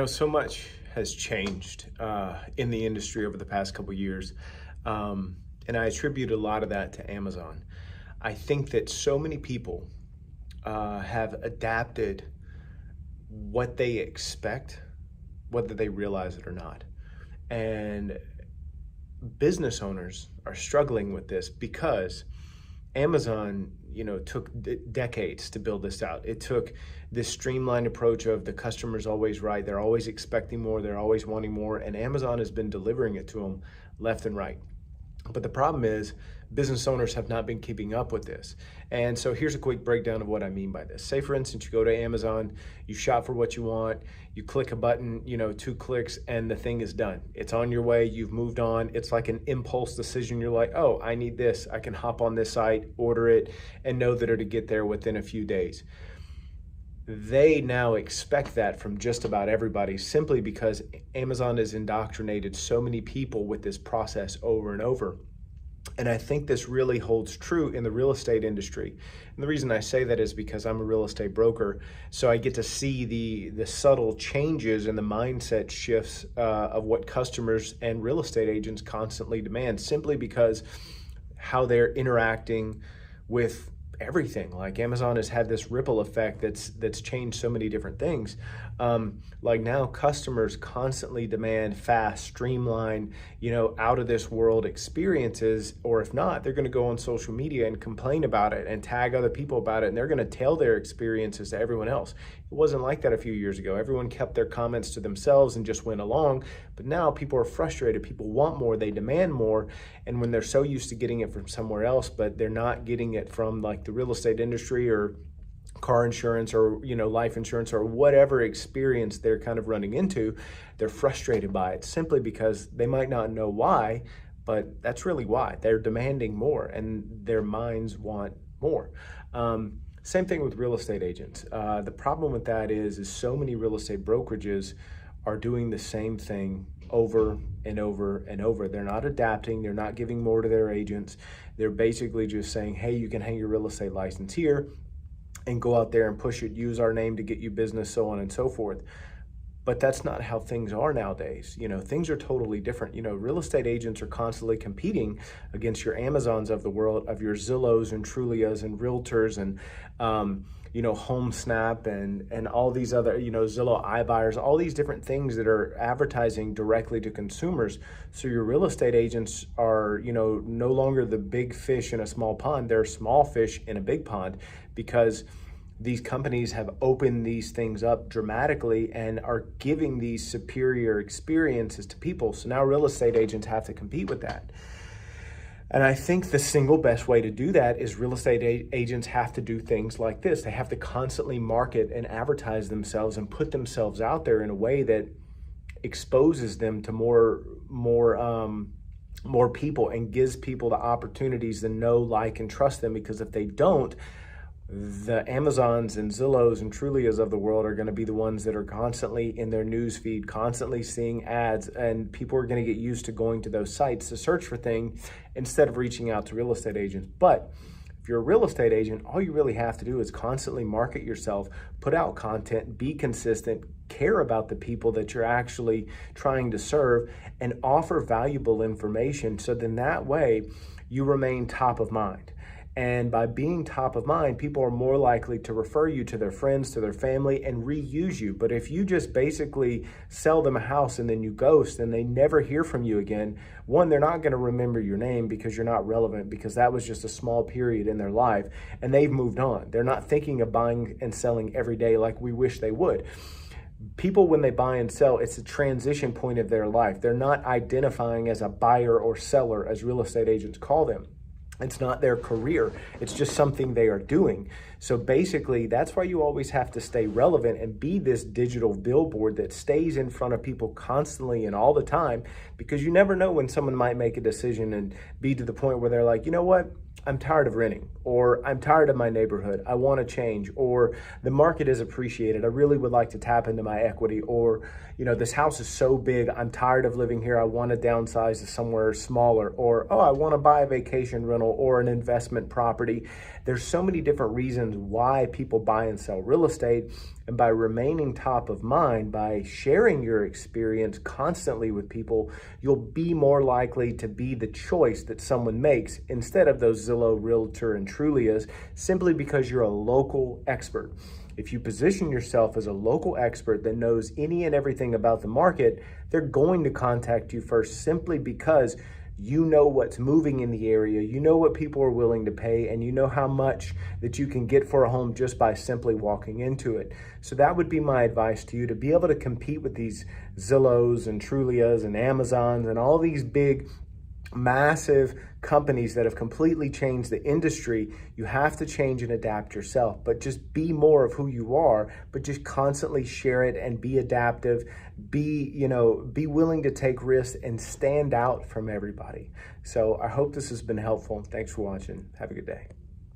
So much has changed in the industry over the past couple years, and I attribute a lot of that to Amazon. I think that so many people have adapted what they expect, whether they realize it or not. And business owners are struggling with this because Amazon, took decades to build this out. It took this streamlined approach of the customer's always right. They're always expecting more. They're always wanting more. And Amazon has been delivering it to them left and right. But the problem is business owners have not been keeping up with this. And so here's a quick breakdown of what I mean by this. Say, for instance, you go to Amazon, you shop for what you want, you click a button, 2 clicks, and the thing is done. It's on your way, you've moved on. It's like an impulse decision. You're like, oh, I need this. I can hop on this site, order it, and know that it'll get there within a few days. They now expect that from just about everybody simply because Amazon has indoctrinated so many people with this process over and over. And I think this really holds true in the real estate industry. And the reason I say that is because I'm a real estate broker, so I get to see the subtle changes and the mindset shifts of what customers and real estate agents constantly demand, simply because how they're interacting with everything. Like Amazon has had this ripple effect that's changed so many different things. Like now customers constantly demand fast, streamlined, out of this world experiences, or if not, they're going to go on social media and complain about it and tag other people about it. And they're going to tell their experiences to everyone else. It wasn't like that a few years ago. Everyone kept their comments to themselves and just went along. But now people are frustrated. People want more. They demand more. And when they're so used to getting it from somewhere else, but they're not getting it from like the real estate industry or car insurance or life insurance or whatever experience they're kind of running into, they're frustrated by it simply because they might not know why, but that's really why. They're demanding more and their minds want more. Same thing with real estate agents. The problem with that is so many real estate brokerages are doing the same thing over and over and over. They're not adapting. They're not giving more to their agents. They're basically just saying, hey, you can hang your real estate license here and go out there and push it, use our name to get you business, so on and so forth. But that's not how things are nowadays. Things are totally different. Real estate agents are constantly competing against your Amazons of the world, of your Zillows and Trulias and Realtors and, HomeSnap and all these other, Zillow iBuyers, all these different things that are advertising directly to consumers. So your real estate agents are, no longer the big fish in a small pond. They're small fish in a big pond because these companies have opened these things up dramatically and are giving these superior experiences to people. So now real estate agents have to compete with that. And I think the single best way to do that is real estate agents have to do things like this. They have to constantly market and advertise themselves and put themselves out there in a way that exposes them to more people and gives people the opportunities to know, like, and trust them. Because if they don't, the Amazons and Zillows and Trulias of the world are going to be the ones that are constantly in their news feed, constantly seeing ads, and people are going to get used to going to those sites to search for things instead of reaching out to real estate agents. But if you're a real estate agent, all you really have to do is constantly market yourself, put out content, be consistent, care about the people that you're actually trying to serve, and offer valuable information. So then that way you remain top of mind. And by being top of mind, people are more likely to refer you to their friends, to their family, and reuse you. But if you just basically sell them a house and then you ghost and they never hear from you again, one, they're not going to remember your name because you're not relevant, because that was just a small period in their life and they've moved on. They're not thinking of buying and selling every day like we wish they would. People, when they buy and sell, it's a transition point of their life. They're not identifying as a buyer or seller, as real estate agents call them. It's not their career. It's just something they are doing. So basically, that's why you always have to stay relevant and be this digital billboard that stays in front of people constantly and all the time, because you never know when someone might make a decision and be to the point where they're like, you know what? I'm tired of renting, or I'm tired of my neighborhood. I want to change, or the market is appreciated. I really would like to tap into my equity, or, this house is so big. I'm tired of living here. I want to downsize to somewhere smaller, or, I want to buy a vacation rental or an investment property. There's so many different reasons determines why people buy and sell real estate. And by remaining top of mind, by sharing your experience constantly with people, you'll be more likely to be the choice that someone makes instead of those Zillow, Realtor, and Trulias, simply because you're a local expert. If you position yourself as a local expert that knows any and everything about the market, they're going to contact you first simply because you know what's moving in the area, you know what people are willing to pay, and you know how much that you can get for a home just by simply walking into it. So that would be my advice to you, to be able to compete with these Zillows and Trulias and Amazons and all these big massive companies that have completely changed the industry. You have to change and adapt yourself, but just be more of who you are, but just constantly share it and be adaptive, be willing to take risks and stand out from everybody. So I hope this has been helpful. Thanks for watching. Have a good day.